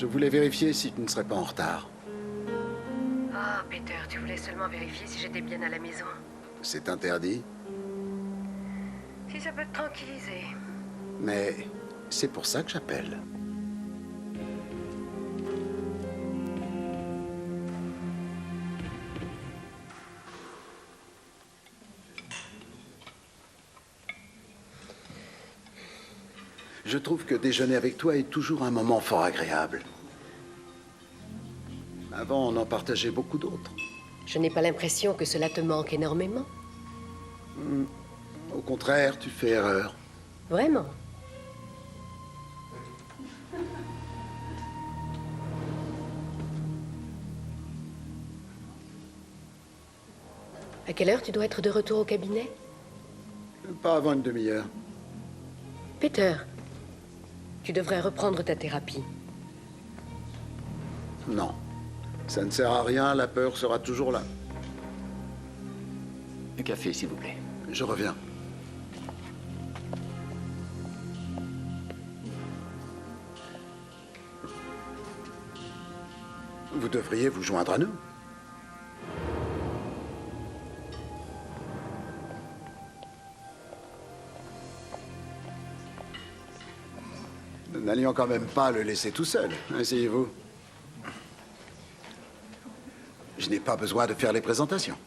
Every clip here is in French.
Je voulais vérifier si tu ne serais pas en retard. Ah, Peter, tu voulais seulement vérifier si j'étais bien à la maison. C'est interdit, Si ça peut te tranquilliser. mais c'est pour ça que j'appelle. Je trouve que déjeuner avec toi est toujours un moment fort agréable. Avant, on en partageait beaucoup d'autres. Je n'ai pas l'impression que cela te manque énormément. Au contraire, tu fais erreur. Vraiment. À quelle heure tu dois être de retour au cabinet? Pas avant une demi-heure. Peter, tu devrais reprendre ta thérapie. Non. Ça ne sert à rien, la peur sera toujours là. Un café, s'il vous plaît. Je reviens. Vous devriez vous joindre à nous. Nous n'allions quand même pas le laisser tout seul. Asseyez-vous. Je n'ai pas besoin de faire les présentations.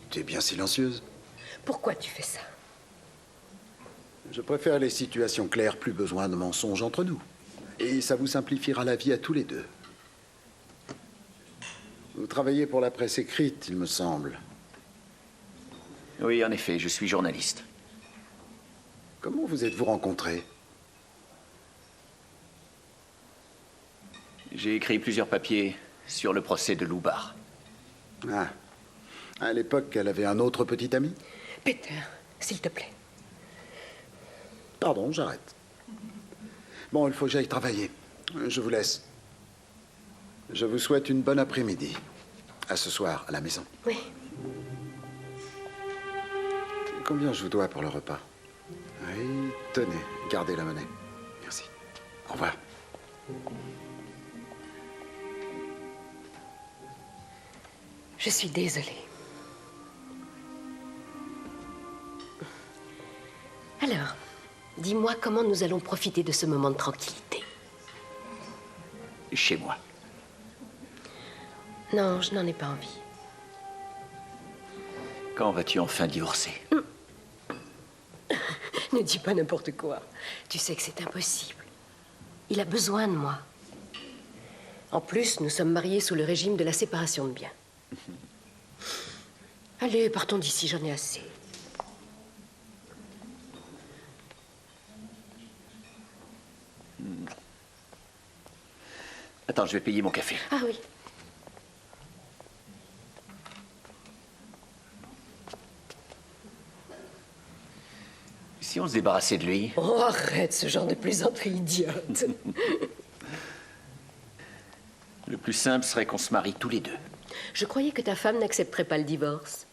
Tu es bien silencieuse. Pourquoi tu fais ça? Je préfère les situations claires, plus besoin de mensonges entre nous. Et ça vous simplifiera la vie à tous les deux. Vous travaillez pour la presse écrite, il me semble. Oui, en effet, je suis journaliste. Comment vous êtes-vous rencontrés? J'ai écrit plusieurs papiers sur le procès de Loubar. Ah. À l'époque, elle avait un autre petit ami? Peter, s'il te plaît. Pardon, j'arrête. Bon, il faut que j'aille travailler. Je vous laisse. Je vous souhaite une bonne après-midi. À ce soir, à la maison. Oui. Combien je vous dois pour le repas? Oui, tenez, gardez la monnaie. Merci. Au revoir. Je suis désolée. Alors, dis-moi comment nous allons profiter de ce moment de tranquillité. Chez moi. Non, je n'en ai pas envie. Quand vas-tu enfin divorcer? Ne dis pas n'importe quoi. Tu sais que c'est impossible. Il a besoin de moi. En plus, nous sommes mariés sous le régime de la séparation de biens. Allez, partons d'ici, j'en ai assez. Attends, je vais payer mon café. Ah oui. Si on se débarrassait de lui, Oh, arrête ce genre de plaisanterie idiote. le plus simple serait qu'on se marie tous les deux. Je croyais que ta femme n'accepterait pas le divorce.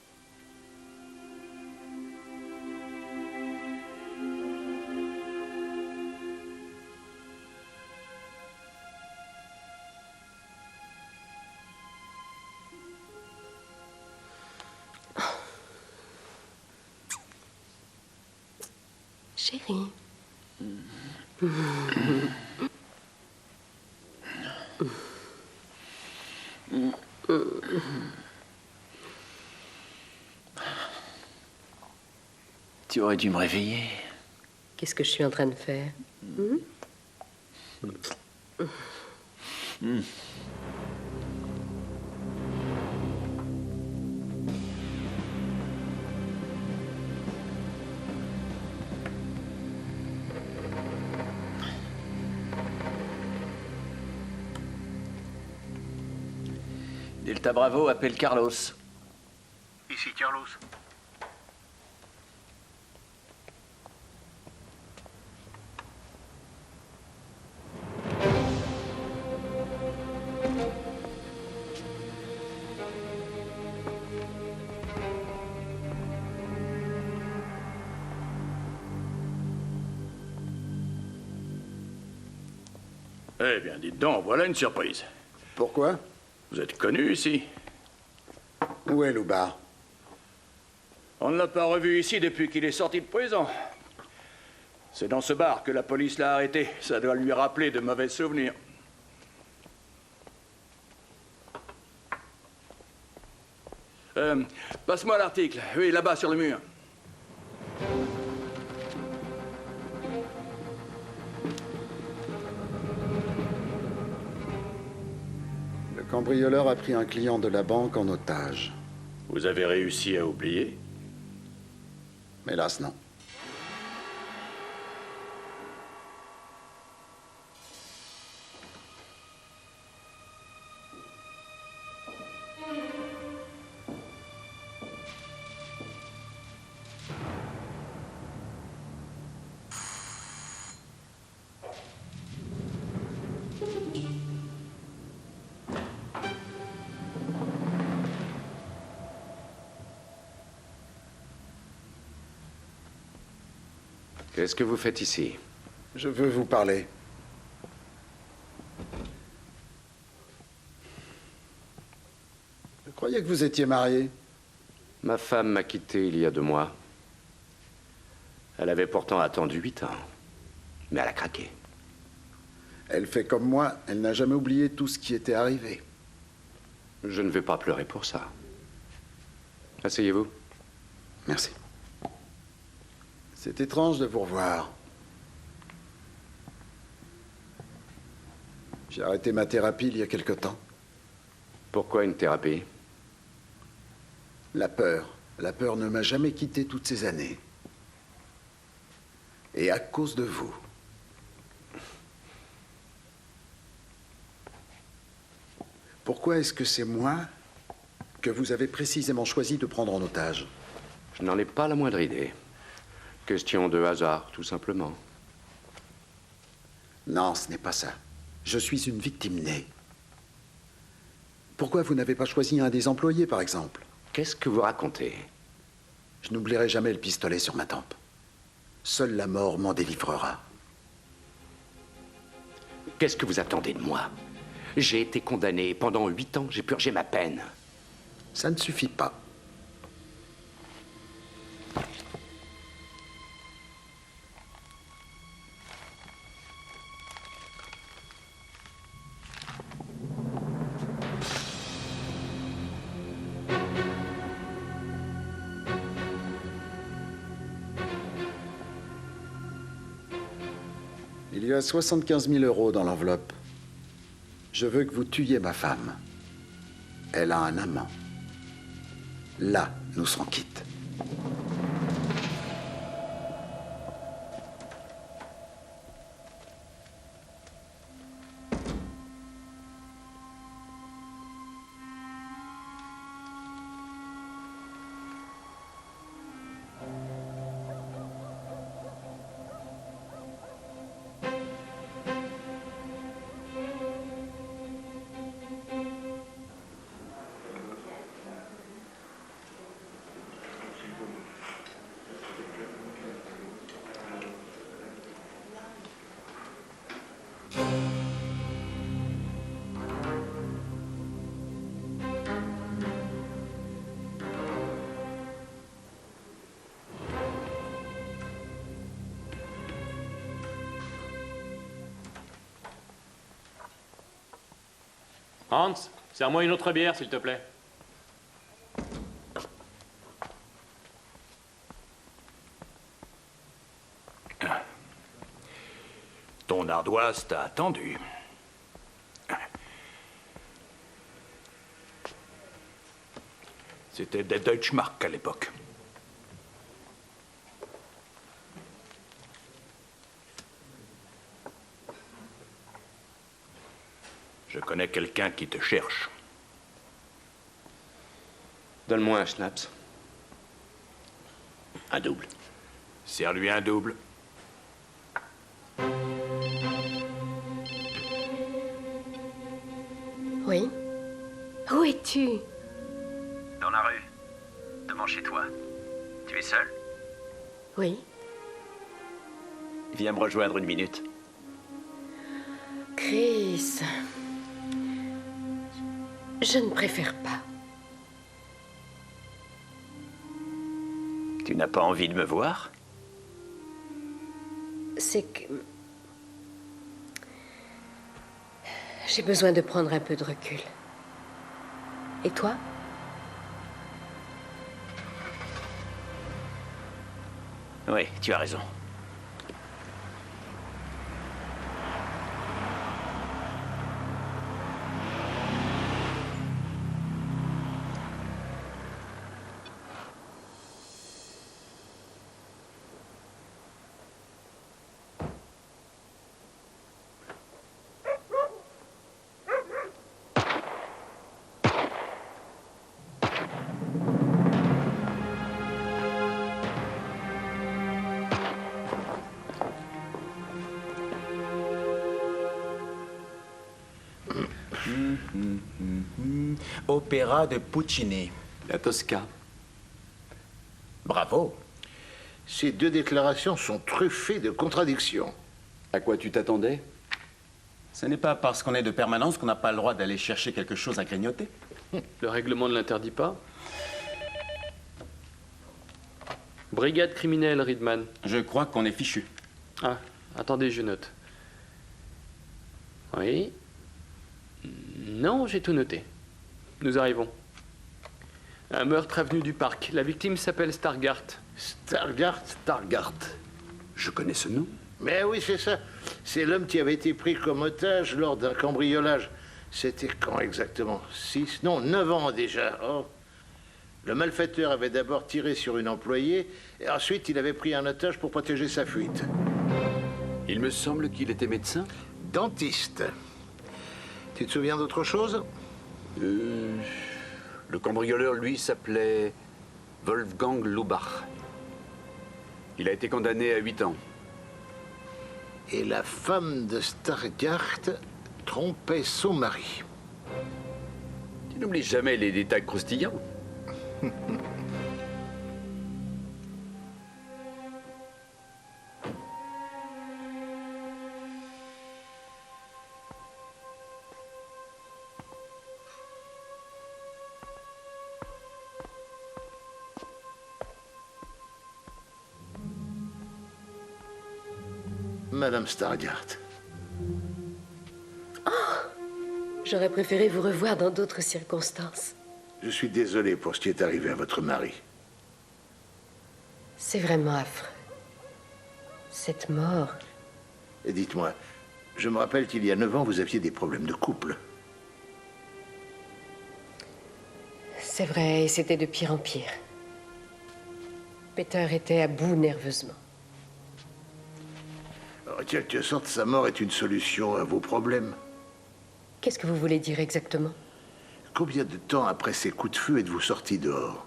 Chérie. Tu aurais dû me réveiller. Qu'est-ce que je suis en train de faire? Delta Bravo appelle Carlos. Ici Carlos. Eh bien, dites donc, voilà une surprise. Pourquoi? Vous êtes connu ici? Où est Loubar? On ne l'a pas revu ici depuis qu'il est sorti de prison. C'est dans ce bar que la police l'a arrêté. Ça doit lui rappeler de mauvais souvenirs. Passe-moi l'article. Oui, là-bas, sur le mur. Le cambrioleur a pris un client de la banque en otage. Vous avez réussi à oublier? Hélas, non. Qu'est-ce que vous faites ici? Je veux vous parler. Je croyais que vous étiez marié. Ma femme m'a quitté il y a 2 mois. Elle avait pourtant attendu 8 ans. Mais elle a craqué. Elle fait comme moi, elle n'a jamais oublié tout ce qui était arrivé. Je ne vais pas pleurer pour ça. Asseyez-vous. Merci. C'est étrange de vous revoir. J'ai arrêté ma thérapie il y a quelque temps. Pourquoi une thérapie? La peur. La peur ne m'a jamais quitté toutes ces années. Et à cause de vous. Pourquoi est-ce que c'est moi que vous avez précisément choisi de prendre en otage? Je n'en ai pas la moindre idée. Question de hasard, tout simplement. Non, ce n'est pas ça. Je suis une victime née. Pourquoi vous n'avez pas choisi un des employés, par exemple? Qu'est-ce que vous racontez? Je n'oublierai jamais le pistolet sur ma tempe. Seule la mort m'en délivrera. Qu'est-ce que vous attendez de moi? J'ai été condamné. Pendant 8 ans, j'ai purgé ma peine. Ça ne suffit pas. Il y a 75 000 € dans l'enveloppe. Je veux que vous tuiez ma femme. Elle a un amant. Là, nous serons quittes. Hans, serre-moi une autre bière, s'il te plaît. Ton ardoise t'a attendu. C'était des Deutschmark à l'époque. Je connais quelqu'un qui te cherche. Donne-moi un schnapps. Un double. Serre-lui un double. Oui? Où es-tu? Dans la rue. Devant chez toi. Tu es seul? Oui. Viens me rejoindre une minute. Chris, je ne préfère pas. Tu n'as pas envie de me voir? C'est que... j'ai besoin de prendre un peu de recul. Et toi? Oui, tu as raison. Opéra de Puccini. La Tosca. Bravo. Ces deux déclarations sont truffées de contradictions. À quoi tu t'attendais? Ce n'est pas parce qu'on est de permanence qu'on n'a pas le droit d'aller chercher quelque chose à grignoter. Le règlement ne l'interdit pas. Brigade criminelle, Reedman. Je crois qu'on est fichu. Ah, attendez, je note. Oui. Non, j'ai tout noté. Nous arrivons. Un meurtre avenue du Parc. La victime s'appelle Stargart. Stargart? Stargart. Je connais ce nom. Mais oui, c'est ça. C'est l'homme qui avait été pris comme otage lors d'un cambriolage. C'était quand exactement? 6? Non, 9 ans déjà. Oh. Le malfaiteur avait d'abord tiré sur une employée, et ensuite il avait pris un otage pour protéger sa fuite. Il me semble qu'il était médecin. Dentiste. Tu te souviens d'autre chose? Le cambrioleur, lui, s'appelait Wolfgang Lubach. Il a été condamné à 8 ans. Et la femme de Stargart trompait son mari. Tu n'oublies jamais les détails croustillants. Madame Stargart. J'aurais préféré vous revoir dans d'autres circonstances. Je suis désolé pour ce qui est arrivé à votre mari. C'est vraiment affreux. Cette mort. Et dites-moi, je me rappelle qu'il y a 9 ans, vous aviez des problèmes de couple. C'est vrai, et c'était de pire en pire. Peter était à bout nerveusement. En quelque sorte, sa mort est une solution à vos problèmes. Qu'est-ce que vous voulez dire exactement? Combien de temps après ces coups de feu êtes-vous sorti dehors?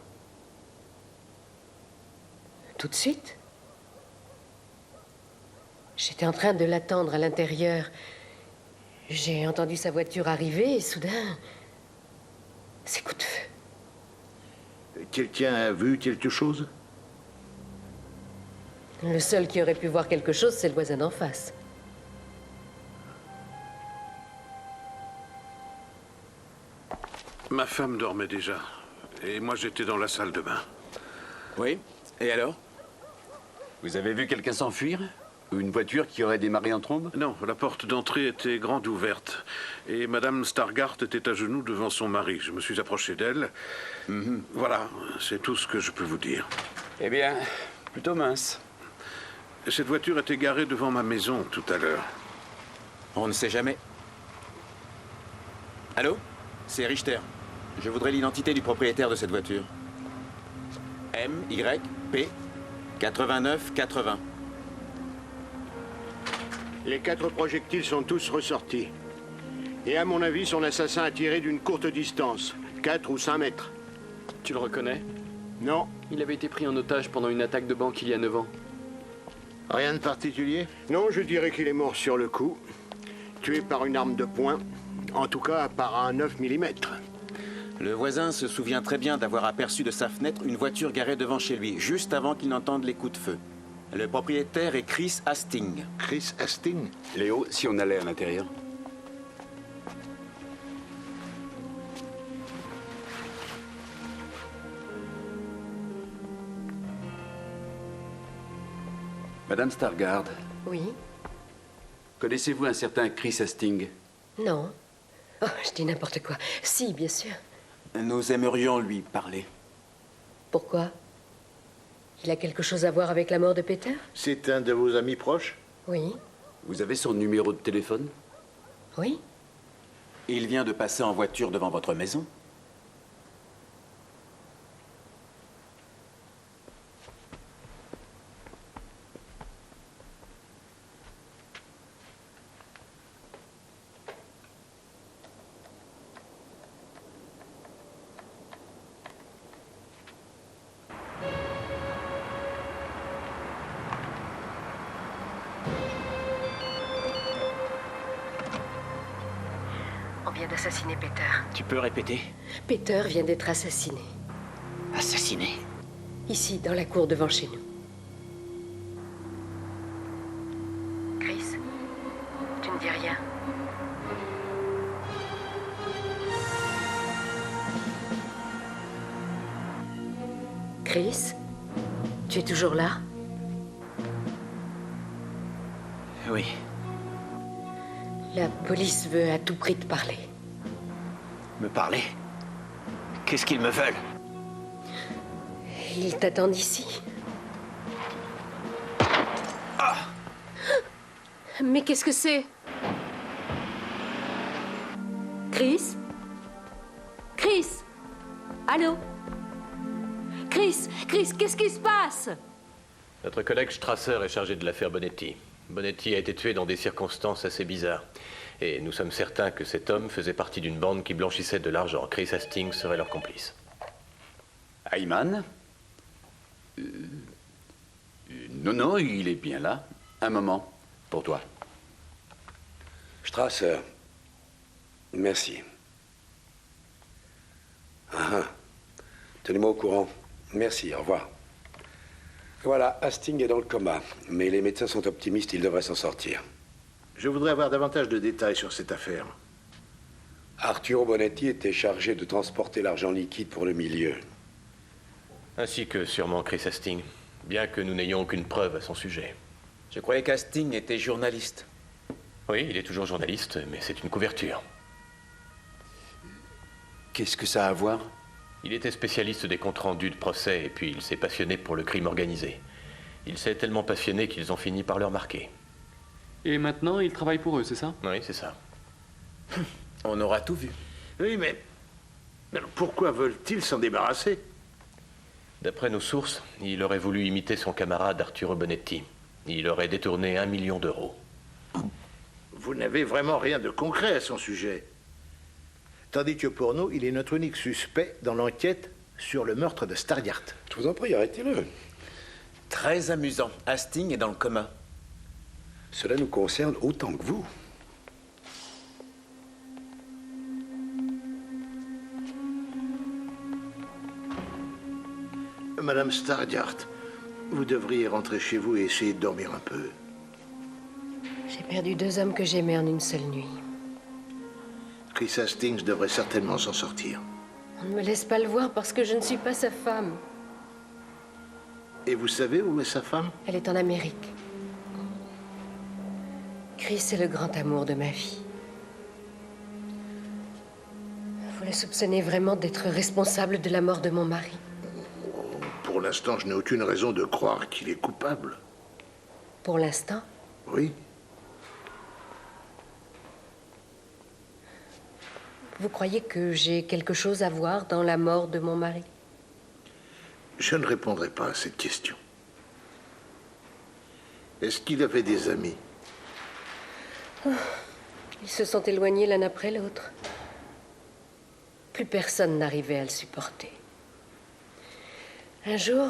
Tout de suite? J'étais en train de l'attendre à l'intérieur. J'ai entendu sa voiture arriver et soudain, ces coups de feu. Quelqu'un a vu quelque chose? Le seul qui aurait pu voir quelque chose, c'est le voisin d'en face. Ma femme dormait déjà. Et moi, j'étais dans la salle de bain. Oui. Et alors? Vous avez vu quelqu'un s'enfuir? Ou une voiture qui aurait démarré en trombe? Non, la porte d'entrée était grande ouverte. Et Madame Stargart était à genoux devant son mari. Je me suis approché d'elle. Voilà, c'est tout ce que je peux vous dire. Eh bien, plutôt mince. Cette voiture était garée devant ma maison tout à l'heure. On ne sait jamais. Allô? C'est Richter. Je voudrais l'identité du propriétaire de cette voiture. MYP 8980. Les 4 projectiles sont tous ressortis. Et à mon avis, son assassin a tiré d'une courte distance, 4 ou 5 mètres. Tu le reconnais? Non, Il avait été pris en otage pendant une attaque de banque il y a 9 ans. Rien de particulier? non, je dirais qu'il est mort sur le coup. Tué par une arme de poing. En tout cas, par un 9 mm. Le voisin se souvient très bien d'avoir aperçu de sa fenêtre une voiture garée devant chez lui, juste avant qu'il n'entende les coups de feu. Le propriétaire est Chris Hastings. Chris Hastings? Léo, si on allait à l'intérieur? Madame Stargard, Oui? connaissez-vous un certain Chris Hastings? Non. Oh, je dis n'importe quoi. Si, bien sûr. Nous aimerions lui parler. Pourquoi? Il a quelque chose à voir avec la mort de Peter? C'est un de vos amis proches? Oui. Vous avez son numéro de téléphone? Oui. Il vient de passer en voiture devant votre maison. On vient d'assassiner Peter. Tu peux répéter? Peter vient d'être assassiné. Assassiné? Ici, dans la cour devant chez nous. Chris, tu ne dis rien. Chris, tu es toujours là? Oui. La police veut à tout prix te parler. Me parler? Qu'est-ce qu'ils me veulent? Ils t'attendent ici. Mais qu'est-ce que c'est? Chris? Chris? Allô? Chris, qu'est-ce qui se passe? Notre collègue Strasser est chargé de l'affaire Bonetti. Bonetti a été tué dans des circonstances assez bizarres. Et nous sommes certains que cet homme faisait partie d'une bande qui blanchissait de l'argent. Chris Hastings serait leur complice. Ayman? Non, il est bien là. Un moment, pour toi. Strasser. Merci. Tenez-moi au courant. Merci, au revoir. Voilà, Hastings est dans le coma, mais les médecins sont optimistes, il devrait s'en sortir. Je voudrais avoir davantage de détails sur cette affaire. Arturo Bonetti était chargé de transporter l'argent liquide pour le milieu. Ainsi que sûrement Chris Hastings, bien que nous n'ayons aucune preuve à son sujet. Je croyais qu'Hastings était journaliste. Oui, il est toujours journaliste, mais c'est une couverture. Qu'est-ce que ça a à voir? Il était spécialiste des comptes rendus de procès, et puis il s'est passionné pour le crime organisé. Il s'est tellement passionné qu'ils ont fini par le remarquer. Et maintenant, il travaille pour eux, c'est ça? Oui, c'est ça. On aura tout vu. Oui, mais alors pourquoi veulent-ils s'en débarrasser? D'après nos sources, il aurait voulu imiter son camarade Arturo Bonetti. Il aurait détourné 1 million d'euros. Vous n'avez vraiment rien de concret à son sujet. Tandis que pour nous, il est notre unique suspect dans l'enquête sur le meurtre de Stargard. Je vous en prie, arrêtez-le. Très amusant. Hastings est dans le coma. Cela nous concerne autant que vous. Madame Stargard, vous devriez rentrer chez vous et essayer de dormir un peu. J'ai perdu 2 hommes que j'aimais en une seule nuit. Chris Hastings devrait certainement s'en sortir. On ne me laisse pas le voir parce que je ne suis pas sa femme. Et vous savez où est sa femme? Elle est en Amérique. Chris est le grand amour de ma vie. Vous le soupçonnez vraiment d'être responsable de la mort de mon mari? Pour l'instant, je n'ai aucune raison de croire qu'il est coupable. Pour l'instant? Oui. Vous croyez que j'ai quelque chose à voir dans la mort de mon mari? Je ne répondrai pas à cette question. Est-ce qu'il avait des amis? Ils se sont éloignés l'un après l'autre. Plus personne n'arrivait à le supporter. Un jour,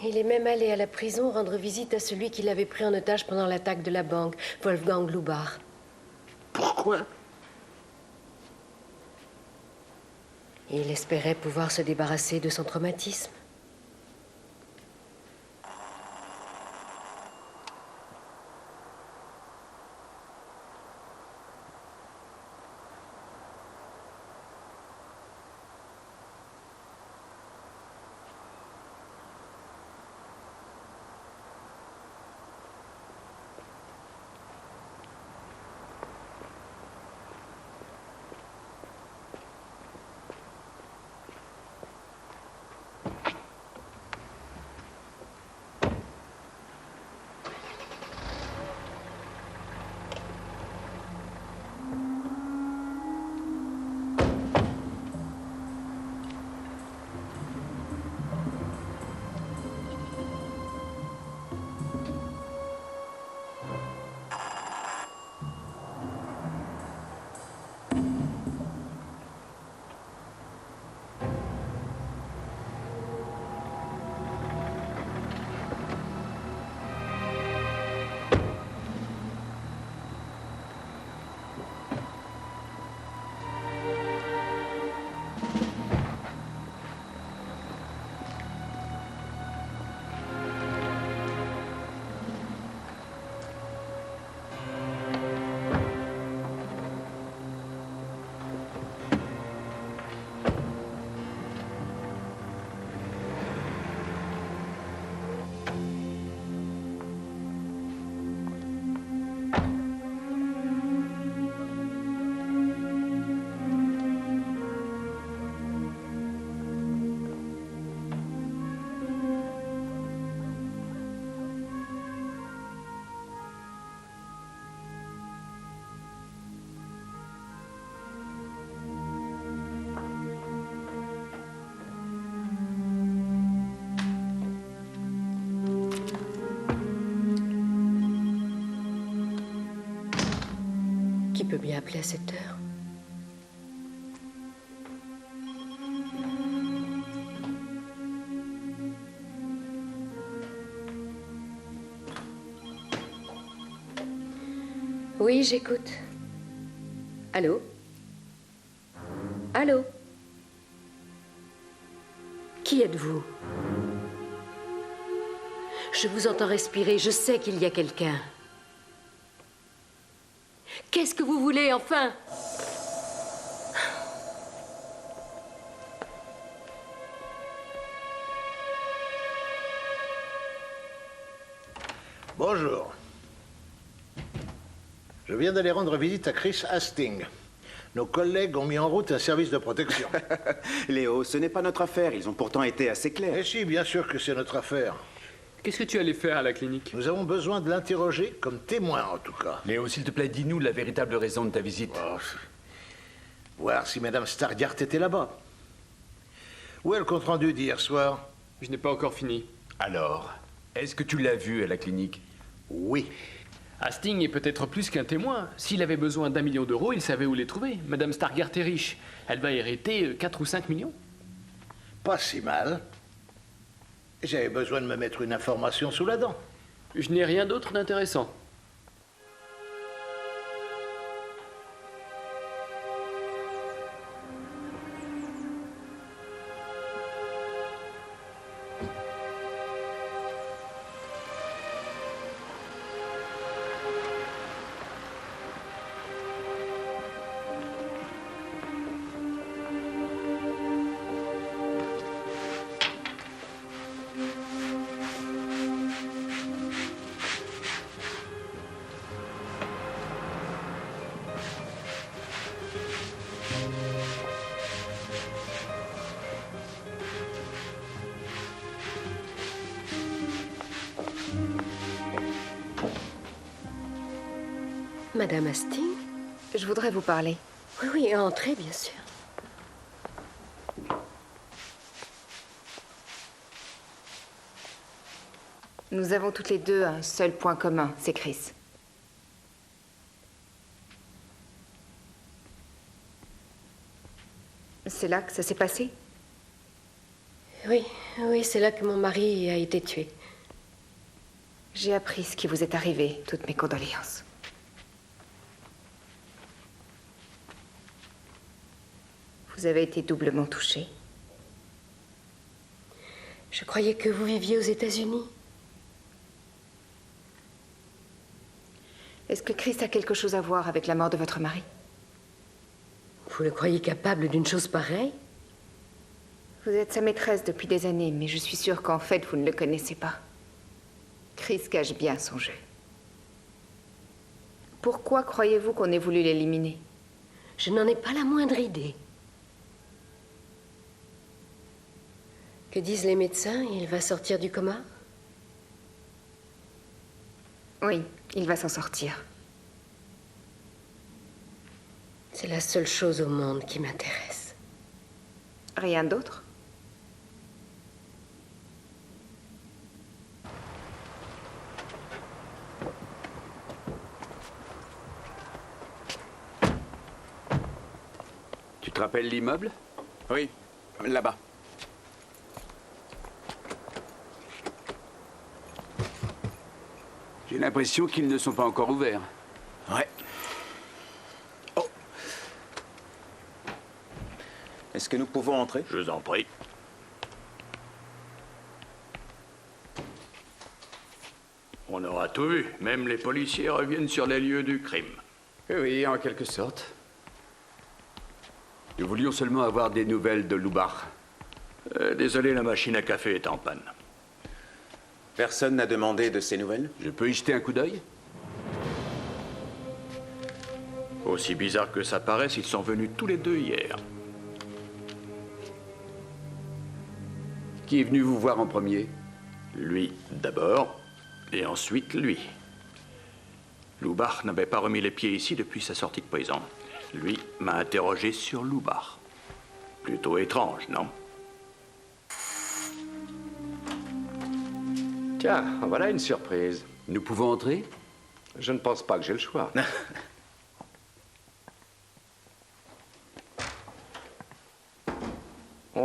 il est même allé à la prison rendre visite à celui qui l'avait pris en otage pendant l'attaque de la banque, Wolfgang Lubar. Pourquoi? Et il espérait pouvoir se débarrasser de son traumatisme. peut bien appeler à cette heure. Oui, j'écoute. Allô? Allô? Qui êtes-vous? Je vous entends respirer, je sais qu'il y a quelqu'un. Qu'est-ce que vous voulez, enfin? Bonjour. Je viens d'aller rendre visite à Chris Hastings. Nos collègues ont mis en route un service de protection. Léo, ce n'est pas notre affaire. Ils ont pourtant été assez clairs. Eh si, bien sûr que c'est notre affaire. Qu'est-ce que tu allais faire à la clinique? Nous avons besoin de l'interroger comme témoin, en tout cas. Léo, s'il te plaît, dis-nous la véritable raison de ta visite. Oh, voir si Madame Stargard était là-bas. Où est le compte-rendu d'hier soir? Je n'ai pas encore fini. Alors, est-ce que tu l'as vue à la clinique? Oui. Hastings est peut-être plus qu'un témoin. S'il avait besoin d'1 million d'euros, il savait où les trouver. Madame Stargard est riche. Elle va hériter 4 ou 5 millions. Pas si mal. J'avais besoin de me mettre une information sous la dent. Je n'ai rien d'autre d'intéressant. Madame Hastings? Je voudrais vous parler. Oui, oui, entrez, bien sûr. Nous avons toutes les deux un seul point commun, c'est Chris. C'est là que ça s'est passé? Oui, oui, c'est là que mon mari a été tué. J'ai appris ce qui vous est arrivé, toutes mes condoléances. Vous avez été doublement touchée. Je croyais que vous viviez aux États-Unis. Est-ce que Chris a quelque chose à voir avec la mort de votre mari? Vous le croyez capable d'une chose pareille? Vous êtes sa maîtresse depuis des années, mais je suis sûre qu'en fait, vous ne le connaissez pas. Chris cache bien son jeu. Pourquoi croyez-vous qu'on ait voulu l'éliminer? Je n'en ai pas la moindre idée. Que disent les médecins? Il va sortir du coma? Oui, il va s'en sortir. C'est la seule chose au monde qui m'intéresse. Rien d'autre? Tu te rappelles l'immeuble? Oui, là-bas. J'ai l'impression qu'ils ne sont pas encore ouverts. Ouais. Oh. Est-ce que nous pouvons entrer? Je vous en prie. On aura tout vu. Même les policiers reviennent sur les lieux du crime. Oui, en quelque sorte. Nous voulions seulement avoir des nouvelles de Loubar. Désolé, la machine à café est en panne. Personne n'a demandé de ces nouvelles? Je peux y jeter un coup d'œil? Aussi bizarre que ça paraisse, ils sont venus tous les deux hier. Qui est venu vous voir en premier? Lui d'abord, et ensuite lui. Loubar n'avait pas remis les pieds ici depuis sa sortie de prison. Lui m'a interrogé sur Loubar. Plutôt étrange, non? Tiens, voilà une surprise. Nous pouvons entrer? Je ne pense pas que j'ai le choix.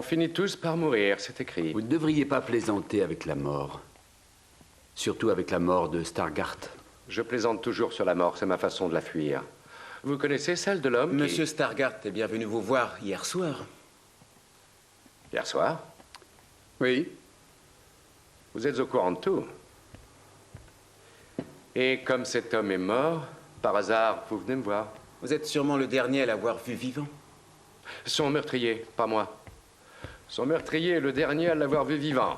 finit tous par mourir, c'est écrit. Vous ne devriez pas plaisanter avec la mort. Surtout avec la mort de Stargard. Je plaisante toujours sur la mort, c'est ma façon de la fuir. Vous connaissez celle de l'homme Monsieur Stargard est bien venu vous voir hier soir. Hier soir? Oui. Vous êtes au courant de tout. Et comme cet homme est mort, par hasard, vous venez me voir. Vous êtes sûrement le dernier à l'avoir vu vivant. Son meurtrier, pas moi. Son meurtrier est le dernier à l'avoir vu vivant.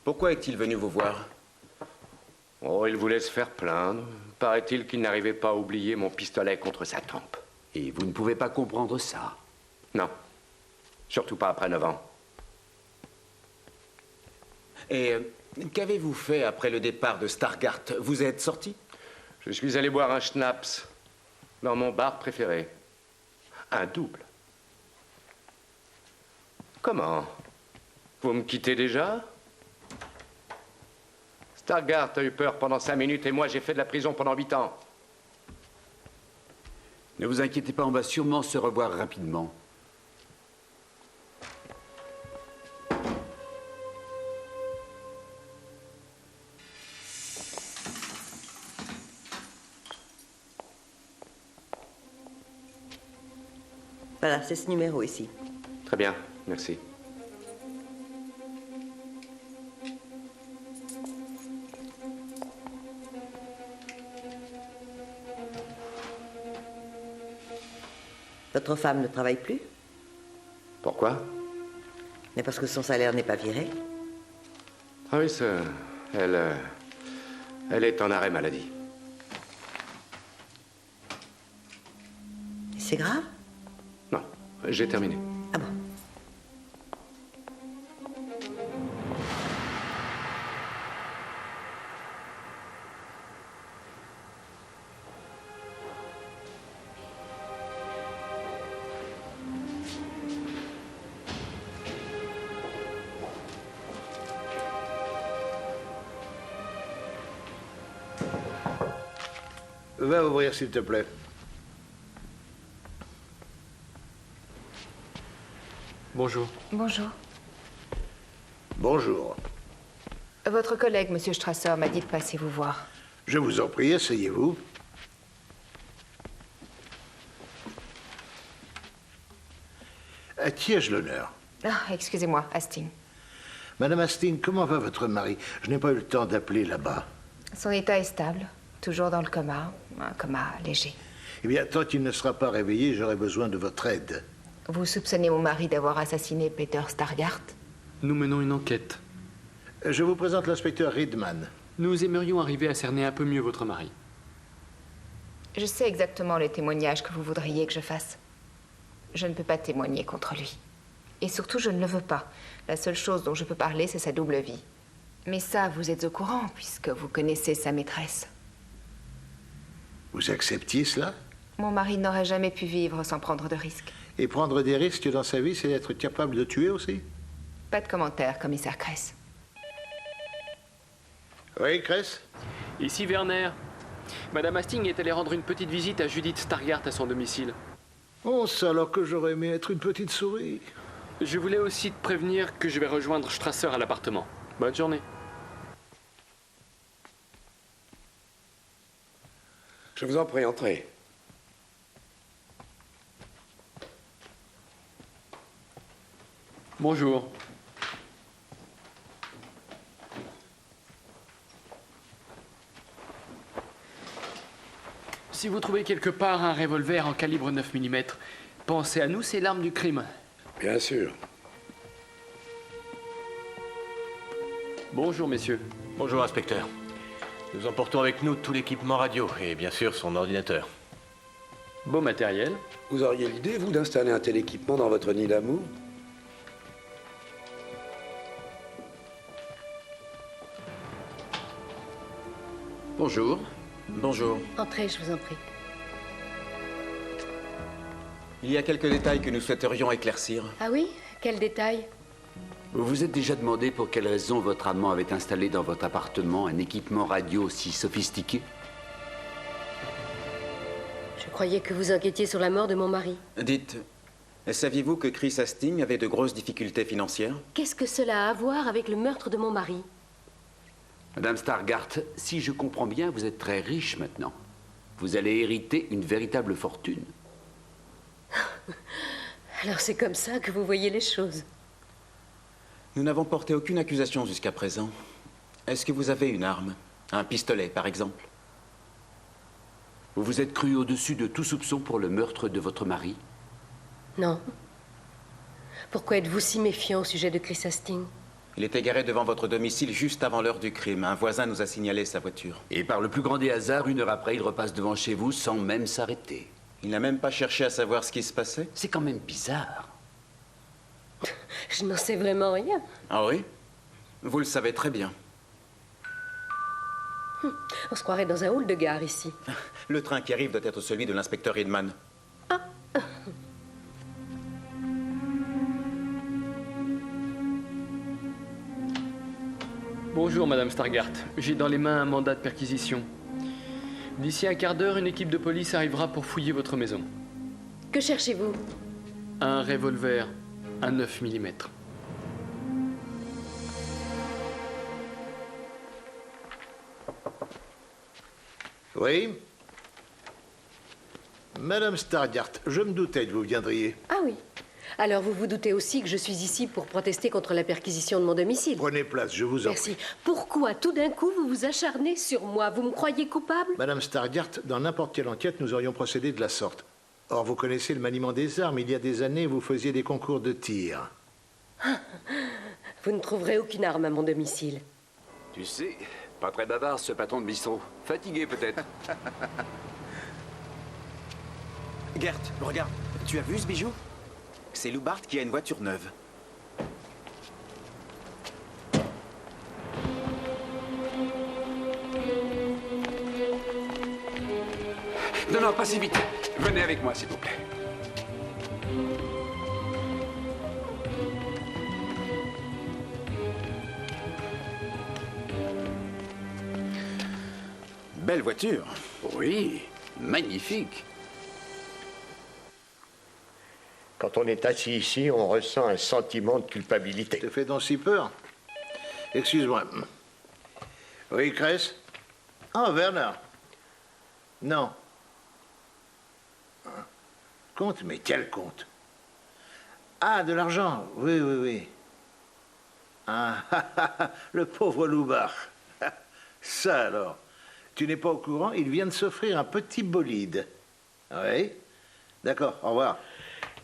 Pourquoi est-il venu vous voir? Oh, il voulait se faire plaindre. Paraît-il qu'il n'arrivait pas à oublier mon pistolet contre sa tempe. Et vous ne pouvez pas comprendre ça? Non. Surtout pas après 9 ans. Et qu'avez-vous fait après le départ de Stargard? Vous êtes sorti? Je suis allé boire un schnapps dans mon bar préféré. Un double. Comment? Vous me quittez déjà? Stargard a eu peur pendant 5 minutes et moi j'ai fait de la prison pendant 8 ans. Ne vous inquiétez pas, on va sûrement se revoir rapidement. Voilà, c'est ce numéro ici. Très bien, merci. Votre femme ne travaille plus? Pourquoi? Mais parce que son salaire n'est pas viré. Ah oui, elle est en arrêt maladie. C'est grave? Non, j'ai terminé. Ah bon? Va ouvrir, s'il te plaît. Bonjour. Bonjour. Bonjour. Votre collègue, Monsieur Strasser, m'a dit de passer vous voir. Je vous en prie, asseyez-vous. À qui ai-je l'honneur? Ah, excusez-moi, Hastings. Madame Hastings, comment va votre mari? Je n'ai pas eu le temps d'appeler là-bas. Son état est stable, toujours dans le coma, un coma léger. Eh bien, tant qu'il ne sera pas réveillé, j'aurai besoin de votre aide. Vous soupçonnez mon mari d'avoir assassiné Peter Stargard? Nous menons une enquête. Je vous présente l'inspecteur Riedman. Nous aimerions arriver à cerner un peu mieux votre mari. Je sais exactement les témoignages que vous voudriez que je fasse. Je ne peux pas témoigner contre lui. Et surtout, je ne le veux pas. La seule chose dont je peux parler, c'est sa double vie. Mais ça, vous êtes au courant, puisque vous connaissez sa maîtresse. Vous acceptiez cela? Mon mari n'aurait jamais pu vivre sans prendre de risques. Et prendre des risques dans sa vie, c'est être capable de tuer aussi? Pas de commentaire, commissaire Kress. Oui, Kress? Ici Werner. Madame Hastings est allée rendre une petite visite à Judith Stargard à son domicile. Oh, ça alors que j'aurais aimé être une petite souris. Je voulais aussi te prévenir que je vais rejoindre Strasser à l'appartement. Bonne journée. Je vous en prie, entrez. Bonjour. Si vous trouvez quelque part un revolver en calibre 9 mm, pensez à nous, c'est l'arme du crime. Bien sûr. Bonjour, messieurs. Bonjour, inspecteur. Nous emportons avec nous tout l'équipement radio et bien sûr son ordinateur. Beau matériel. Vous auriez l'idée, vous, d'installer un tel équipement dans votre nid d'amour? Bonjour. Bonjour. Entrez, je vous en prie. Il y a quelques détails que nous souhaiterions éclaircir. Ah oui? Quel détail? Vous vous êtes déjà demandé pour quelle raison votre amant avait installé dans votre appartement un équipement radio si sophistiqué? Je croyais que vous inquiétiez sur la mort de mon mari. Dites, Saviez-vous que Chris Hastings avait de grosses difficultés financières? Qu'est-ce que cela a à voir avec le meurtre de mon mari? Madame Stargart, si je comprends bien, vous êtes très riche maintenant. Vous allez hériter une véritable fortune. Alors c'est comme ça que vous voyez les choses. Nous n'avons porté aucune accusation jusqu'à présent. Est-ce que vous avez une arme? Un pistolet, par exemple? Vous vous êtes cru au-dessus de tout soupçon pour le meurtre de votre mari? Non. Pourquoi êtes-vous si méfiant au sujet de Chris Hastings? Il était garé devant votre domicile juste avant l'heure du crime. Un voisin nous a signalé sa voiture. Et par le plus grand des hasards, une heure après, il repasse devant chez vous sans même s'arrêter. Il n'a même pas cherché à savoir ce qui se passait? C'est quand même bizarre. Je n'en sais vraiment rien. Ah oui? Vous le savez très bien. On se croirait dans un hall de gare ici. Le train qui arrive doit être celui de l'inspecteur Hidman. Bonjour, Madame Stargart. J'ai dans les mains un mandat de perquisition. D'ici un quart d'heure, une équipe de police arrivera pour fouiller votre maison. Que cherchez-vous? Un revolver, un 9 mm. Oui? Madame Stargart, je me doutais que vous viendriez. Ah oui. Alors vous vous doutez aussi que je suis ici pour protester contre la perquisition de mon domicile. Prenez place, je vous en prie. Merci. Pourquoi tout d'un coup vous vous acharnez sur moi? Vous me croyez coupable? Madame Stargart, dans n'importe quelle enquête, nous aurions procédé de la sorte. Or, vous connaissez le maniement des armes. Il y a des années, vous faisiez des concours de tir. Vous ne trouverez aucune arme à mon domicile. Tu sais, pas très bavard ce patron de bistrot. Fatigué peut-être. Gert, regarde. Tu as vu ce bijou? C'est Lou Bart qui a une voiture neuve. Non, non, pas si vite. Venez avec moi, s'il vous plaît. Belle voiture. Oui, magnifique. Quand on est assis ici, on ressent un sentiment de culpabilité. Te fait donc si peur? Excuse-moi. Oui, Cress? Ah, Werner. Non. Compte? Mais quel compte? Ah, de l'argent. Oui, oui, oui. Ah, le pauvre Loubard. Ça alors. Tu n'es pas au courant? Il vient de s'offrir un petit bolide. Oui? D'accord, au revoir.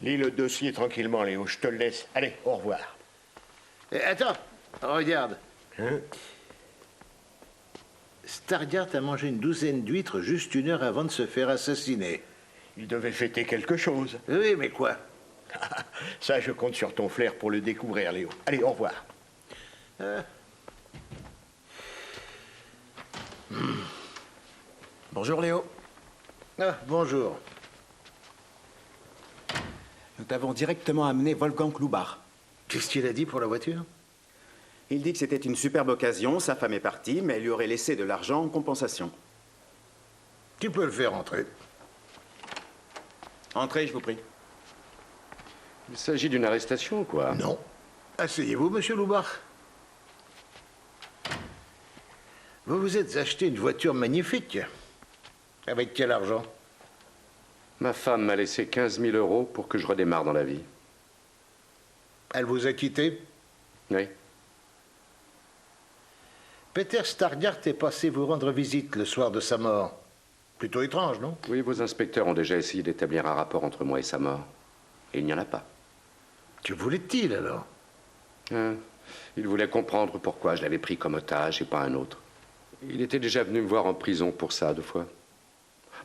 Lis le dossier tranquillement, Léo, je te le laisse. Allez, au revoir. Et attends, regarde. Hein? Stargart a mangé une douzaine d'huîtres juste une heure avant de se faire assassiner. Il devait fêter quelque chose. Oui, mais quoi? Ça, je compte sur ton flair pour le découvrir, Léo. Allez, au revoir. Bonjour, Léo. Ah, bonjour. Nous t'avons directement amené Wolfgang Loubard. Qu'est-ce qu'il a dit pour la voiture? Il dit que c'était une superbe occasion, sa femme est partie, mais elle lui aurait laissé de l'argent en compensation. Tu peux le faire entrer. Entrez, je vous prie. Il s'agit d'une arrestation, quoi. Non. Asseyez-vous, monsieur Loubard. Vous vous êtes acheté une voiture magnifique. Avec quel argent? Ma femme m'a laissé 15 000 € pour que je redémarre dans la vie. Elle vous a quitté? Oui. Peter Stargart est passé vous rendre visite le soir de sa mort. Plutôt étrange, non? Oui, vos inspecteurs ont déjà essayé d'établir un rapport entre moi et sa mort. Et il n'y en a pas. Que voulait-il alors? Il voulait comprendre pourquoi je l'avais pris comme otage et pas un autre. Il était déjà venu me voir en prison pour ça 2 fois.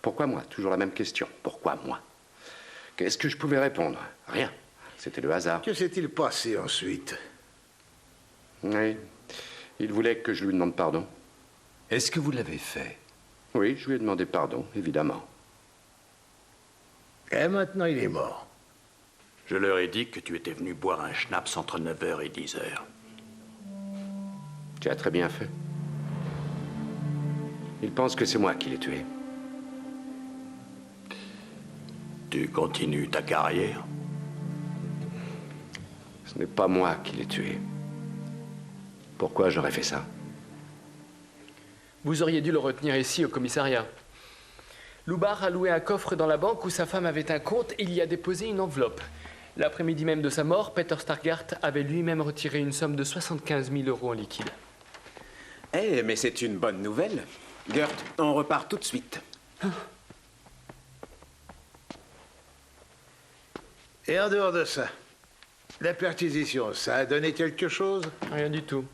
Pourquoi moi? Toujours la même question. Pourquoi moi? Qu'est-ce que je pouvais répondre? Rien. C'était le hasard. Que s'est-il passé ensuite? Oui. Il voulait que je lui demande pardon. Est-ce que vous l'avez fait? Oui, je lui ai demandé pardon, évidemment. Et maintenant, il est mort. Je leur ai dit que tu étais venu boire un schnapps entre 9h et 10h. Tu as très bien fait. Il pense que c'est moi qui l'ai tué. Tu continues ta carrière? Ce n'est pas moi qui l'ai tué. Pourquoi j'aurais fait ça? Vous auriez dû le retenir ici, au commissariat. Loubar a loué un coffre dans la banque où sa femme avait un compte et il y a déposé une enveloppe. L'après-midi même de sa mort, Peter Stargart avait lui-même retiré une somme de 75 000 € en liquide. Eh, mais c'est une bonne nouvelle. Gert, on repart tout de suite. Et en dehors de ça, la perquisition, ça a donné quelque chose? Rien du tout.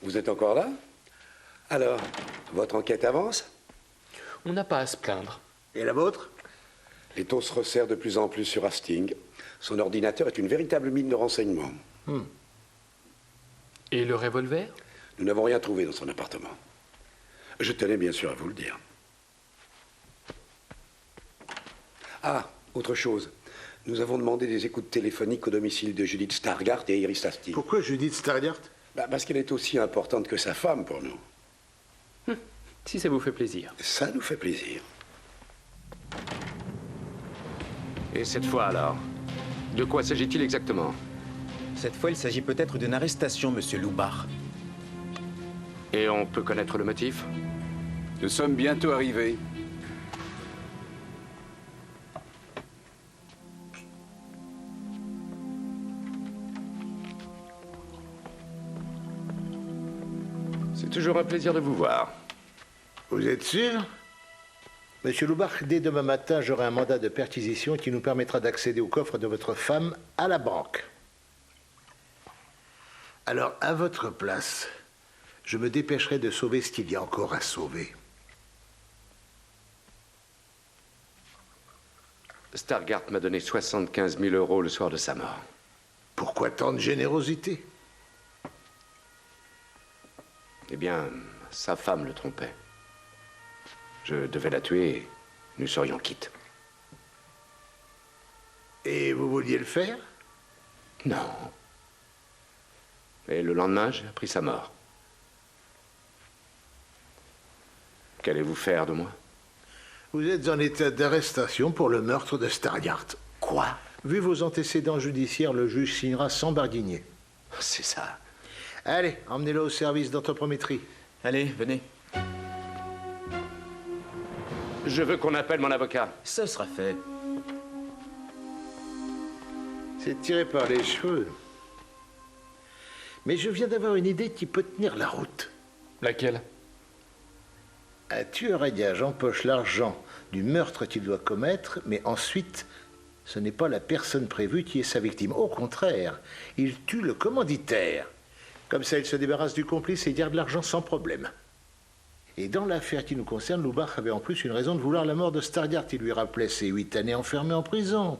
Vous êtes encore là? Alors, votre enquête avance? On n'a pas à se plaindre. Et la vôtre? Les taux se resserrent de plus en plus sur Hastings. Son ordinateur est une véritable mine de renseignements. Et le revolver? Nous n'avons rien trouvé dans son appartement. Je tenais bien sûr à vous le dire. Ah, autre chose. Nous avons demandé des écoutes téléphoniques au domicile de Judith Stargart et Iris Hastings. Pourquoi Judith Stargart? Parce qu'elle est aussi importante que sa femme pour nous. Si ça vous fait plaisir. Ça nous fait plaisir. Et cette fois alors? De quoi s'agit-il exactement? Cette fois, il s'agit peut-être d'une arrestation, monsieur Loubar. Et on peut connaître le motif? Nous sommes bientôt arrivés. C'est toujours un plaisir de vous voir. Vous êtes sûr? Monsieur Loubar, dès demain matin, j'aurai un mandat de perquisition qui nous permettra d'accéder au coffre de votre femme à la banque. Alors, à votre place, je me dépêcherai de sauver ce qu'il y a encore à sauver. Stargart m'a donné 75 000 € le soir de sa mort. Pourquoi tant de générosité? Eh bien, sa femme le trompait. Je devais la tuer et nous serions quittes. Et vous vouliez le faire? Non. Et le lendemain, j'ai appris sa mort. Qu'allez-vous faire de moi? Vous êtes en état d'arrestation pour le meurtre de Stargart. Quoi? Vu vos antécédents judiciaires, le juge signera sans barguigner. C'est ça. Allez, emmenez-le au service d'anthropométrie. Allez, venez. Je veux qu'on appelle mon avocat. Ce sera fait. C'est tiré par les cheveux. Mais je viens d'avoir une idée qui peut tenir la route. Laquelle? Un tueur à gages empoche l'argent du meurtre qu'il doit commettre, mais ensuite, ce n'est pas la personne prévue qui est sa victime. Au contraire, il tue le commanditaire. Comme ça, il se débarrasse du complice et garde l'argent sans problème. Et dans l'affaire qui nous concerne, Loubar avait en plus une raison de vouloir la mort de Stargart. Il lui rappelait ses 8 années enfermées en prison.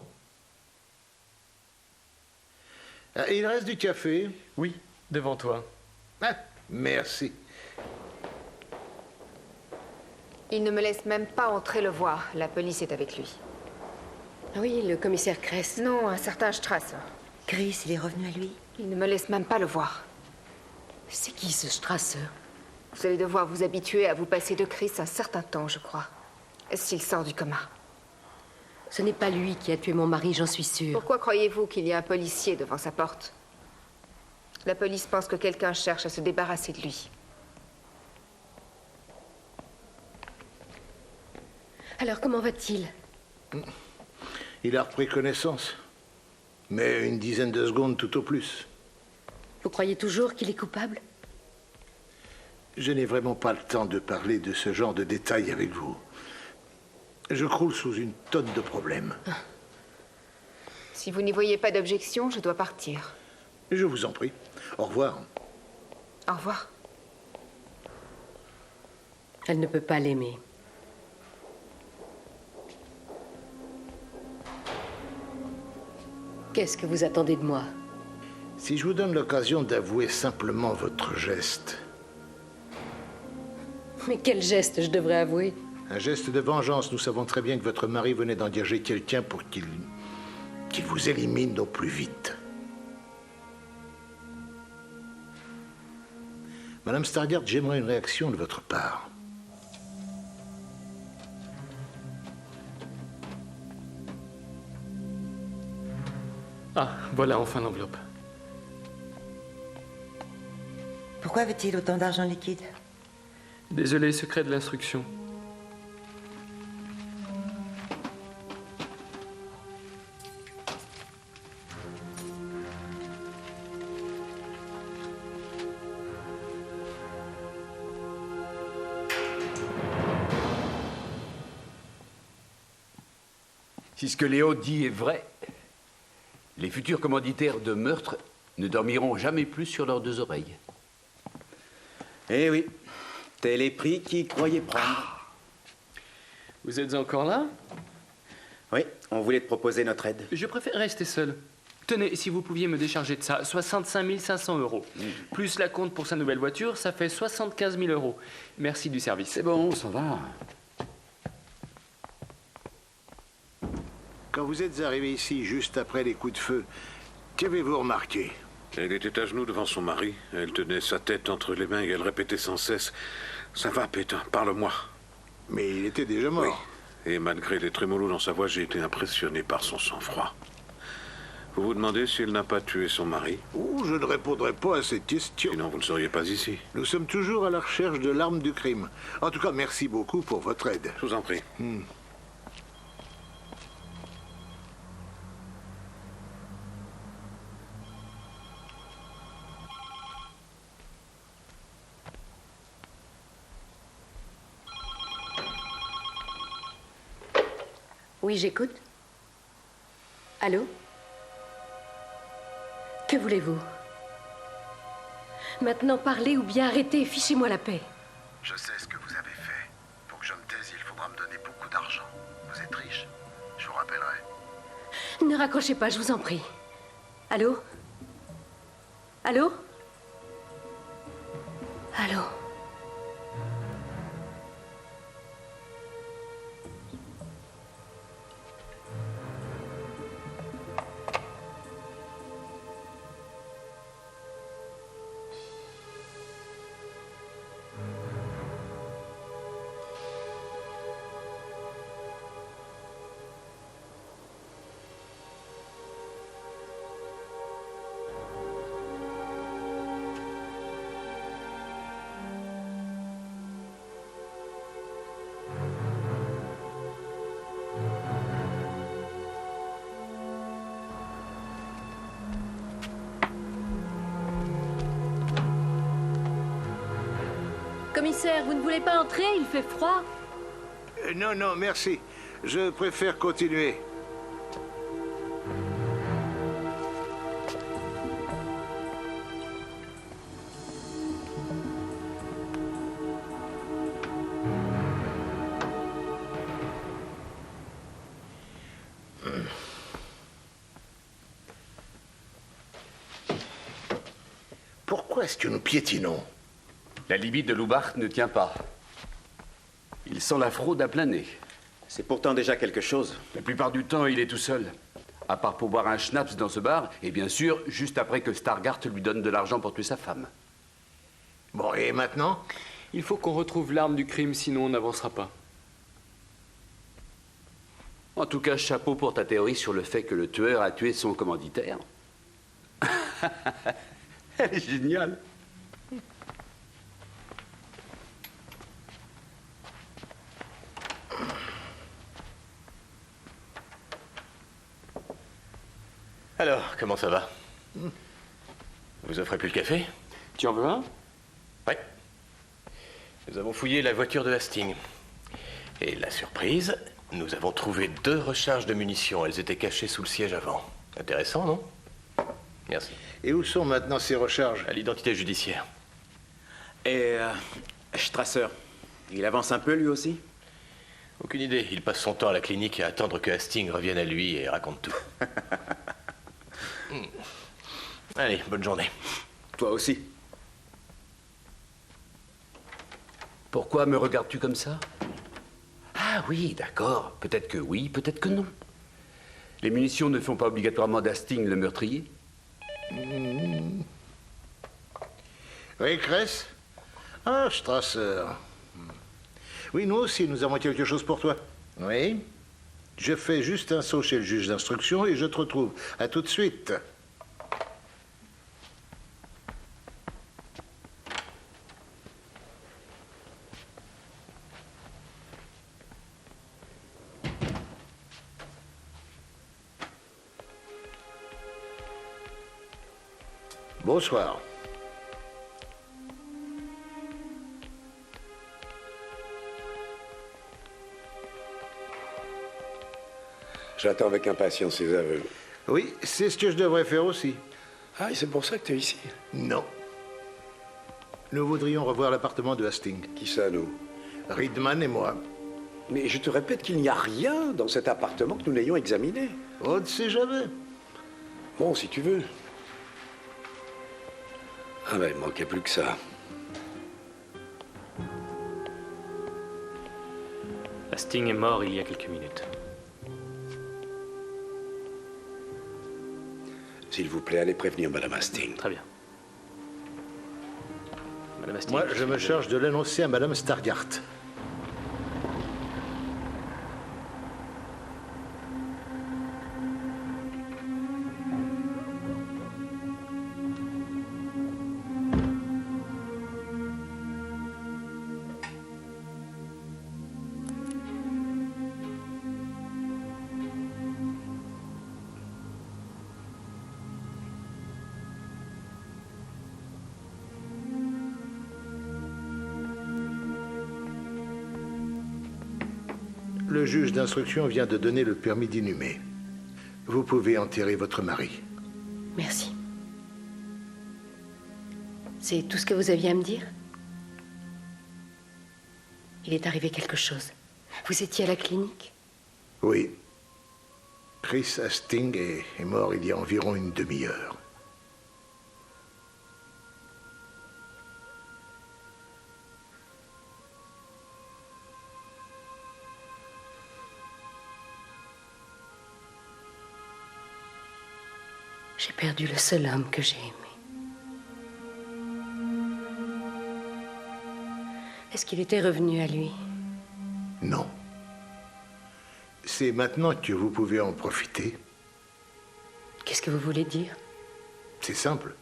Ah, il reste du café? Oui, devant toi. Ah, merci. Il ne me laisse même pas entrer le voir. La police est avec lui. Ah oui, le commissaire Kress. Non, un certain Strasser. Chris, il est revenu à lui? Il ne me laisse même pas le voir. C'est qui ce Strasser? Vous allez devoir vous habituer à vous passer de Chris un certain temps, je crois. S'il sort du coma. Ce n'est pas lui qui a tué mon mari, j'en suis sûre. Pourquoi croyez-vous qu'il y a un policier devant sa porte? La police pense que quelqu'un cherche à se débarrasser de lui. Alors comment va-t-il? Il a repris connaissance. Mais une dizaine de secondes tout au plus. Vous croyez toujours qu'il est coupable? Je n'ai vraiment pas le temps de parler de ce genre de détails avec vous. Je croule sous une tonne de problèmes. Si vous n'y voyez pas d'objection, je dois partir. Je vous en prie. Au revoir. Au revoir. Elle ne peut pas l'aimer. Qu'est-ce que vous attendez de moi? Si je vous donne l'occasion d'avouer simplement votre geste. Mais quel geste je devrais avouer? Un geste de vengeance. Nous savons très bien que votre mari venait d'engager quelqu'un pour qu'il vous élimine au plus vite. Madame Stargart, j'aimerais une réaction de votre part. Ah, voilà enfin l'enveloppe. Pourquoi veut-il autant d'argent liquide? Désolé, secret de l'instruction. Si ce que Léo dit est vrai, les futurs commanditaires de meurtre ne dormiront jamais plus sur leurs deux oreilles. Eh oui, tel est prix qu'ils croyaient prendre. Vous êtes encore là? Oui, on voulait te proposer notre aide. Je préfère rester seul. Tenez, si vous pouviez me décharger de ça, 65 500 €. Plus la compte pour sa nouvelle voiture, ça fait 75 000 €. Merci du service. C'est bon, ça va. Quand vous êtes arrivé ici, juste après les coups de feu, qu'avez-vous remarqué? Elle était à genoux devant son mari. Elle tenait sa tête entre les mains et elle répétait sans cesse « Ça va, Pétain, parle-moi ». Mais il était déjà mort. Oui. Et malgré les trémolos dans sa voix, j'ai été impressionné par son sang-froid. Vous vous demandez s'il n'a pas tué son mari? Oh, je ne répondrai pas à cette question. Sinon, vous ne seriez pas ici. Nous sommes toujours à la recherche de l'arme du crime. En tout cas, merci beaucoup pour votre aide. Je vous en prie. Oui, j'écoute. Allô? Que voulez-vous? Maintenant, parlez ou bien arrêtez, fichez-moi la paix. Je sais ce que vous avez fait. Pour que je me taise, il faudra me donner beaucoup d'argent. Vous êtes riche. Je vous rappellerai. Ne raccrochez pas, je vous en prie. Allô? Allô? Allô? Commissaire, vous ne voulez pas entrer? Il fait froid. Non, non, merci. Je préfère continuer. Pourquoi est-ce que nous piétinons? La limite de Loubart ne tient pas. Il sent la fraude à plein nez. C'est pourtant déjà quelque chose. La plupart du temps, il est tout seul. À part pour boire un schnapps dans ce bar, et bien sûr, juste après que Stargard lui donne de l'argent pour tuer sa femme. Bon, et maintenant? Il faut qu'on retrouve l'arme du crime, sinon on n'avancera pas. En tout cas, chapeau pour ta théorie sur le fait que le tueur a tué son commanditaire. Elle est géniale. Alors, comment ça va? Vous offrez plus le café? Tu en veux un? Oui. Nous avons fouillé la voiture de Hastings. Et la surprise, nous avons trouvé 2 recharges de munitions. Elles étaient cachées sous le siège avant. Intéressant, non? Merci. Et où sont maintenant ces recharges? À l'identité judiciaire. Et Strasser, il avance un peu lui aussi? Aucune idée. Il passe son temps à la clinique à attendre que Hastings revienne à lui et raconte tout. Allez, bonne journée. Toi aussi. Pourquoi me regardes-tu comme ça? Ah oui, d'accord. Peut-être que oui, peut-être que non. Les munitions ne font pas obligatoirement d'Hastings le meurtrier. Oui, Cress? Ah, Strasser. Oui, nous aussi, nous avons quelque chose pour toi. Oui? Je fais juste un saut chez le juge d'instruction et je te retrouve. À tout de suite. Bonsoir. J'attends avec impatience ces aveux. Oui, c'est ce que je devrais faire aussi. Ah, et c'est pour ça que tu es ici? Non. Nous voudrions revoir l'appartement de Hastings. Qui ça, nous? Ridman et moi. Mais je te répète qu'il n'y a rien dans cet appartement que nous n'ayons examiné. On ne sait jamais. Bon, si tu veux. Ah ben, il manquait plus que ça. Hastings est mort il y a quelques minutes. S'il vous plaît, allez prévenir Madame Hastings. Très bien. Madame Hastings. Moi, je me charge de l'annoncer à Madame Stargart. Le juge d'instruction vient de donner le permis d'inhumer. Vous pouvez enterrer votre mari. Merci. C'est tout ce que vous aviez à me dire? Il est arrivé quelque chose. Vous étiez à la clinique? Oui. Chris Hastings est mort il y a environ une demi-heure. J'ai perdu le seul homme que j'ai aimé. Est-ce qu'il était revenu à lui? Non. C'est maintenant que vous pouvez en profiter. Qu'est-ce que vous voulez dire? C'est simple.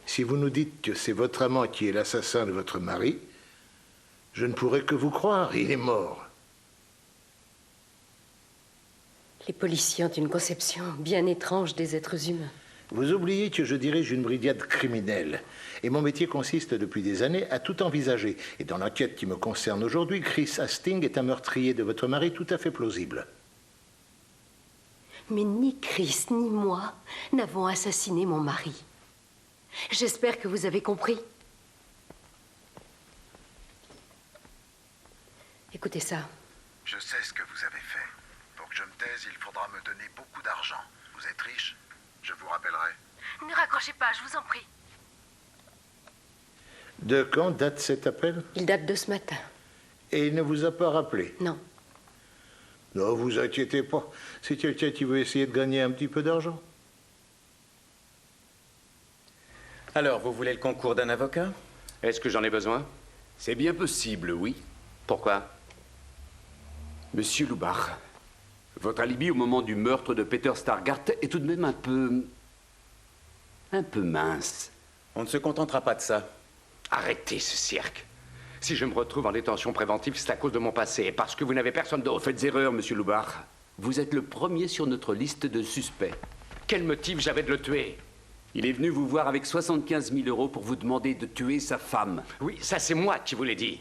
Si vous nous dites que c'est votre amant qui est l'assassin de votre mari, je ne pourrai que vous croire. Il est mort. Les policiers ont une conception bien étrange des êtres humains. Vous oubliez que je dirige une brigade criminelle. Et mon métier consiste depuis des années à tout envisager. Et dans l'enquête qui me concerne aujourd'hui, Chris Hastings est un meurtrier de votre mari tout à fait plausible. Mais ni Chris ni moi n'avons assassiné mon mari. J'espère que vous avez compris. Écoutez ça. Je sais ce que vous avez fait. Pour que je me taise, il faudra me donner beaucoup d'argent. Vous êtes riche? Je vous rappellerai. Ne raccrochez pas, je vous en prie. De quand date cet appel? Il date de ce matin. Et il ne vous a pas rappelé? Non. Ne vous inquiétez pas. C'est quelqu'un qui veut essayer de gagner un petit peu d'argent. Alors, vous voulez le concours d'un avocat? Est-ce que j'en ai besoin? C'est bien possible, oui. Pourquoi? Monsieur Lubar, votre alibi au moment du meurtre de Peter Stargart est tout de même un peu mince. On ne se contentera pas de ça. Arrêtez ce cirque. Si je me retrouve en détention préventive, c'est à cause de mon passé, et parce que vous n'avez personne Vous d'autre. faites erreur, monsieur Lubar. Vous êtes le premier sur notre liste de suspects. Quel motif j'avais de le tuer? Il est venu vous voir avec 75 000 € pour vous demander de tuer sa femme. Oui, ça c'est moi qui vous l'ai dit.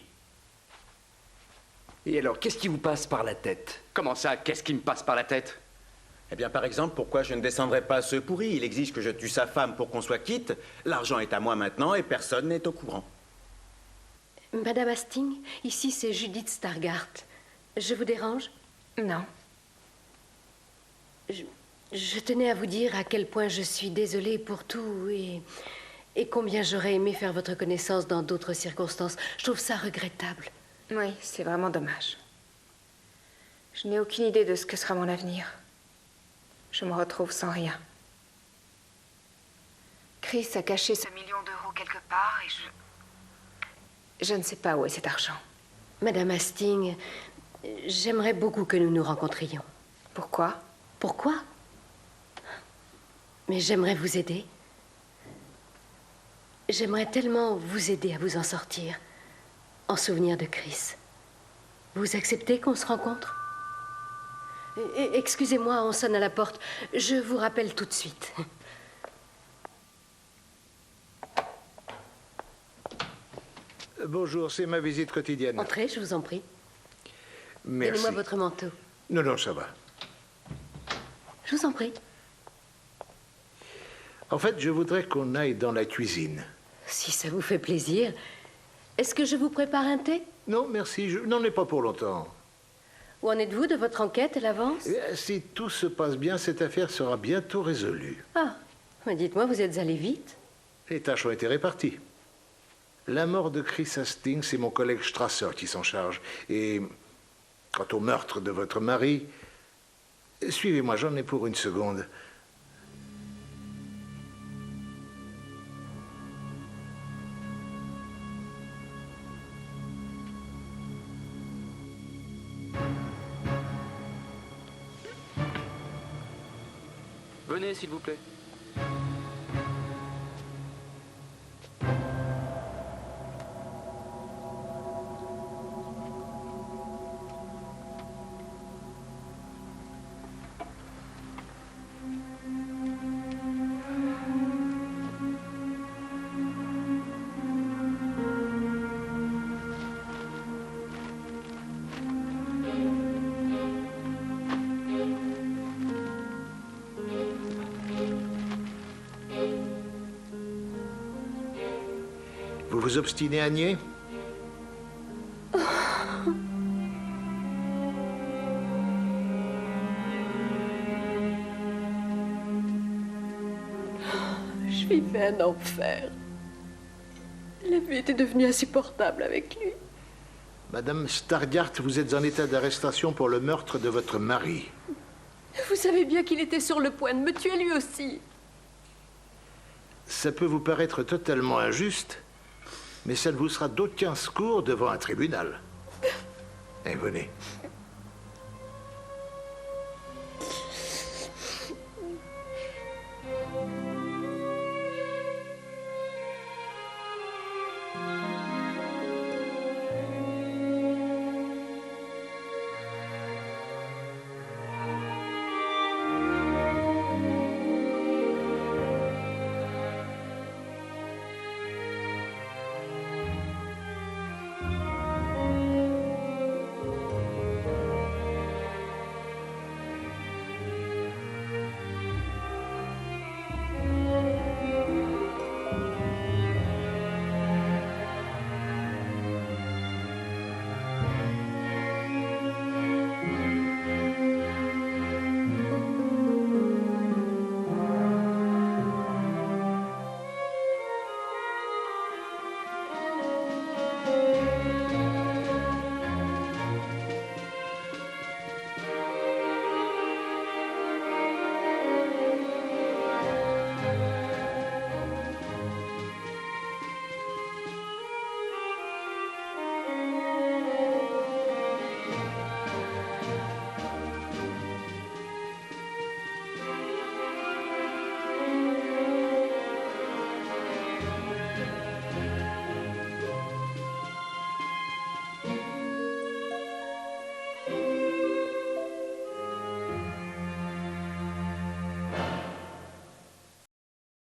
Et alors, qu'est-ce qui vous passe par la tête? Comment ça, qu'est-ce qui me passe par la tête? Eh bien, par exemple, pourquoi je ne descendrai pas ce pourri? Il exige que je tue sa femme pour qu'on soit quitte. L'argent est à moi maintenant et personne n'est au courant. Madame Hastings, ici c'est Judith Stargart. Je vous dérange? Non. Je tenais à vous dire à quel point je suis désolée pour tout et combien j'aurais aimé faire votre connaissance dans d'autres circonstances. Je trouve ça regrettable. Oui, c'est vraiment dommage. Je n'ai aucune idée de ce que sera mon avenir. Je me retrouve sans rien. Chris a caché ce million d'euros quelque part et je ne sais pas où est cet argent. Madame Hastings, j'aimerais beaucoup que nous nous rencontrions. Pourquoi? Pourquoi? Mais j'aimerais vous aider. J'aimerais tellement vous aider à vous en sortir, en souvenir de Chris. Vous acceptez qu'on se rencontre? Excusez-moi, on sonne à la porte. Je vous rappelle tout de suite. Bonjour, c'est ma visite quotidienne. Entrez, je vous en prie. Merci. Donnez-moi votre manteau. Non, non, ça va. Je vous en prie. En fait, je voudrais qu'on aille dans la cuisine. Si ça vous fait plaisir. Est-ce que je vous prépare un thé? Non, merci, je n'en ai pas pour longtemps. Où en êtes-vous de votre enquête? Elle avance? Si tout se passe bien, cette affaire sera bientôt résolue. Ah, mais dites-moi, vous êtes allé vite. Les tâches ont été réparties. La mort de Chris Hastings, c'est mon collègue Strasser qui s'en charge. Et quant au meurtre de votre mari, suivez-moi, j'en ai pour une seconde. Venez, s'il vous plaît. Vous vous obstinez à nier? Je vivais un enfer. La vie était devenue insupportable avec lui. Madame Stargard, vous êtes en état d'arrestation pour le meurtre de votre mari. Vous savez bien qu'il était sur le point de me tuer lui aussi. Ça peut vous paraître totalement injuste, mais ça ne vous sera d'aucun secours devant un tribunal. Eh, venez.